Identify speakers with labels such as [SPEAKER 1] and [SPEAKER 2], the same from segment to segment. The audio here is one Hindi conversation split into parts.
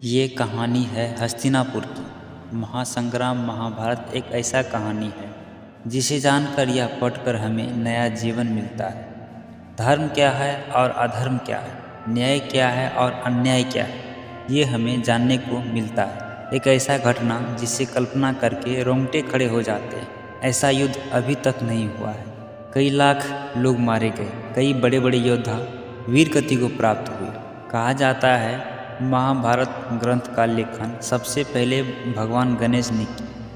[SPEAKER 1] ये कहानी है हस्तिनापुर की। महासंग्राम महाभारत एक ऐसा कहानी है जिसे जानकर या पढ़कर हमें नया जीवन मिलता है। धर्म क्या है और अधर्म क्या है, न्याय क्या है और अन्याय क्या है, ये हमें जानने को मिलता है। एक ऐसा घटना जिसे कल्पना करके रोंगटे खड़े हो जाते हैं। ऐसा युद्ध अभी तक नहीं हुआ है। कई लाख लोग मारे गए, कई बड़े बड़े योद्धा वीर गति को प्राप्त हुए। कहा जाता है महाभारत ग्रंथ का लेखन सबसे पहले भगवान गणेश ने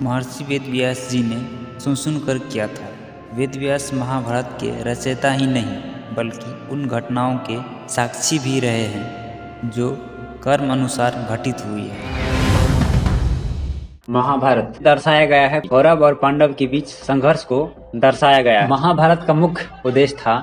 [SPEAKER 1] महर्षि वेदव्यास जी ने सुन कर किया था। वेदव्यास महाभारत के रचयिता ही नहीं बल्कि उन घटनाओं के साक्षी भी रहे हैं जो कर्म अनुसार घटित हुई है।
[SPEAKER 2] महाभारत दर्शाया गया है कौरव और पांडव के बीच संघर्ष को दर्शाया गया है। महाभारत का मुख्य उद्देश्य था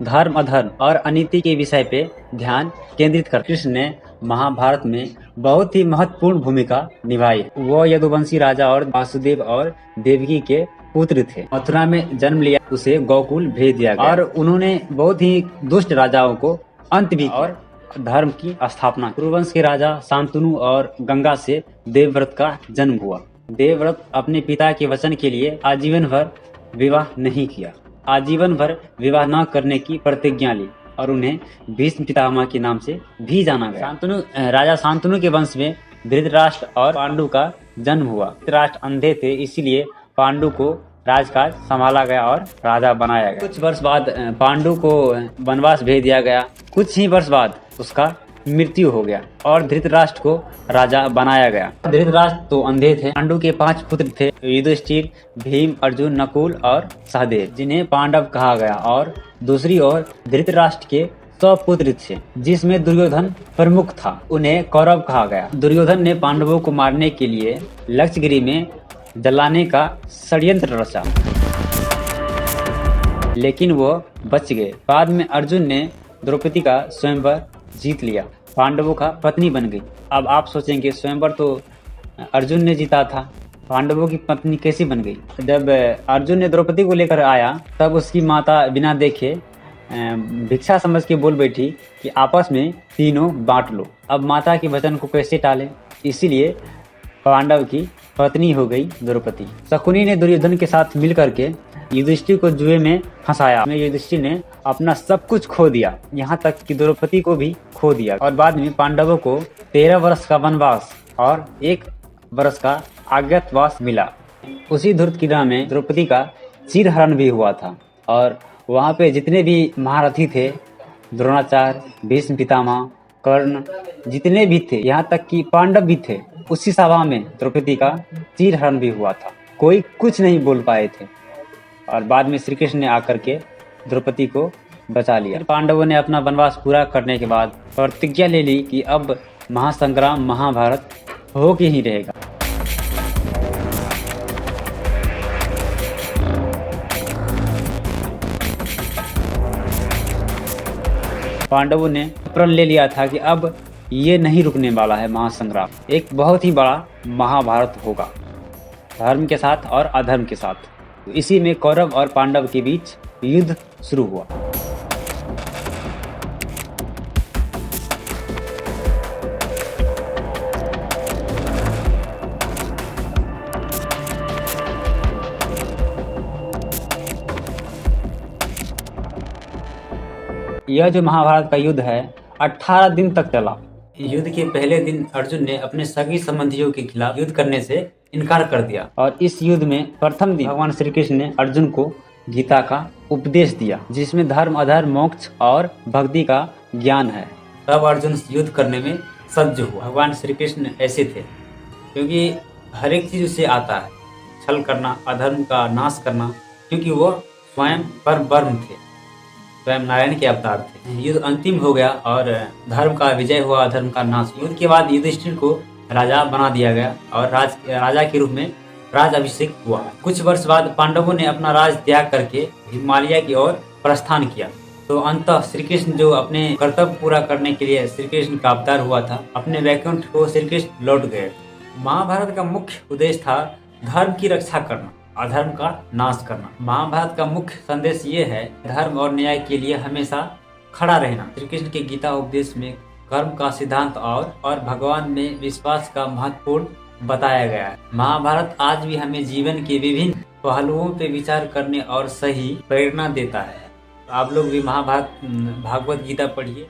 [SPEAKER 2] धर्म अधर्म और अनीति के विषय पे ध्यान केंद्रित कर। कृष्ण ने महाभारत में बहुत ही महत्वपूर्ण भूमिका निभाई। वो यदुवंशी राजा और वासुदेव और देवकी के पुत्र थे। मथुरा में जन्म लिया, उसे गोकुल भेज दिया गया और उन्होंने बहुत ही दुष्ट राजाओं को अंत भी और धर्म की स्थापना। कुरुवंश के राजा शांतनु और गंगा से देवव्रत का जन्म हुआ। देवव्रत अपने पिता के वचन के लिए आजीवन भर विवाह नहीं किया। आजीवन भर विवाह न करने की प्रतिज्ञा ली और उन्हें भीष्म पितामह के नाम से भी जाना गया। राजा शांतनु के वंश में धृतराष्ट्र और पांडु का जन्म हुआ। धृतराष्ट्र अंधे थे, इसीलिए पांडु को राजकाज संभाला गया और राजा बनाया गया। कुछ वर्ष बाद पांडु को वनवास भेज दिया गया। कुछ ही वर्ष बाद उसका मृत्यु हो गया और धृतराष्ट्र को राजा बनाया गया। धृतराष्ट्र तो अंधे थे। पांडु के 5 पुत्र थे, युधिष्ठिर, भीम, अर्जुन, नकुल और सहदेव, जिन्हें पांडव कहा गया। और दूसरी ओर धृतराष्ट्र के 100 पुत्र थे, जिसमें दुर्योधन प्रमुख था, उन्हें कौरव कहा गया। दुर्योधन ने पांडवों को मारने के लिए लक्षगिरी में जलाने का षड्यंत्र रचा, लेकिन वो बच गए। बाद में अर्जुन ने द्रौपदी का स्वयंवर जीत लिया, पांडवों का पत्नी बन गई। अब आप सोचेंगे स्वयंवर तो अर्जुन ने जीता था, पांडवों की पत्नी कैसी बन गई? जब अर्जुन ने द्रौपदी को लेकर आया तब उसकी माता बिना देखे भिक्षा समझ के बोल बैठी कि आपस में तीनों बांट लो। अब माता के वचन को कैसे टाले, इसीलिए पांडव की पत्नी हो गई द्रौपदी। शकुनी ने दुर्योधन के साथ मिल करके युधिष्ठिर को जुए में फंसाया। युधिष्ठिर ने अपना सब कुछ खो दिया, यहाँ तक कि द्रौपदी को भी खो दिया। और बाद में पांडवों को 13 वर्ष का वनवास और 1 वर्ष का अज्ञातवास मिला। उसी धूर्तक्रीड़ा में द्रौपदी का चीरहरण भी हुआ था और वहाँ पे जितने भी महारथी थे, द्रोणाचार्य, भीष्म पितामह, कर्ण, जितने भी थे, यहाँ तक कि पांडव भी थे, उसी सभा में द्रौपदी का चीरहरण भी हुआ था। कोई कुछ नहीं बोल पाए थे और बाद में श्री कृष्ण ने आकर के द्रौपदी को बचा लिया। पांडवों ने अपना वनवास पूरा करने के बाद प्रतिज्ञा ले ली कि अब महासंग्राम महाभारत हो के ही रहेगा। पांडवों ने प्रण ले लिया था कि अब ये नहीं रुकने वाला है महासंग्राम, एक बहुत ही बड़ा महाभारत होगा, धर्म के साथ और अधर्म के साथ। तो इसी में कौरव और पांडव के बीच युद्ध शुरू हुआ। यह जो महाभारत का युद्ध है 18 दिन तक चला। युद्ध के पहले दिन अर्जुन ने अपने सगी संबंधियों के खिलाफ युद्ध करने से इनकार कर दिया और इस युद्ध में प्रथम दिन भगवान श्री कृष्ण ने अर्जुन को गीता का उपदेश दिया, जिसमें धर्म अधर्म मोक्ष और भक्ति का ज्ञान है। तब अर्जुन युद्ध करने में सज्ज हुआ। भगवान श्री कृष्ण ऐसे थे क्योंकि हर एक चीज उसे आता है, छल करना, अधर्म का नाश करना, क्योंकि वो स्वयं पर ब्रह्म थे, स्वयं नारायण के अवतार थे। युद्ध अंतिम हो गया और धर्म का विजय हुआ, अधर्म का नाश। युद्ध के बाद युधिष्ठिर को राजा बना दिया गया और राजा के रूप में राज अभिषेक हुआ। कुछ वर्ष बाद पांडवों ने अपना राज त्याग करके हिमालय की ओर प्रस्थान किया। तो अंततः श्री कृष्ण जो अपने कर्तव्य पूरा करने के लिए श्री कृष्ण का अवतार हुआ था, अपने वैकुंठ को श्री कृष्ण लौट गए। महाभारत का मुख्य उद्देश्य था धर्म की रक्षा करना, अधर्म का नाश करना। महाभारत का मुख्य संदेश ये है, धर्म और न्याय के लिए हमेशा खड़ा रहना। श्री कृष्ण के गीता उपदेश में कर्म का सिद्धांत और भगवान में विश्वास का महत्वपूर्ण बताया गया है। महाभारत आज भी हमें जीवन के विभिन्न पहलुओं पे विचार करने और सही प्रेरणा देता है। आप लोग भी महाभारत भागवत गीता पढ़िए।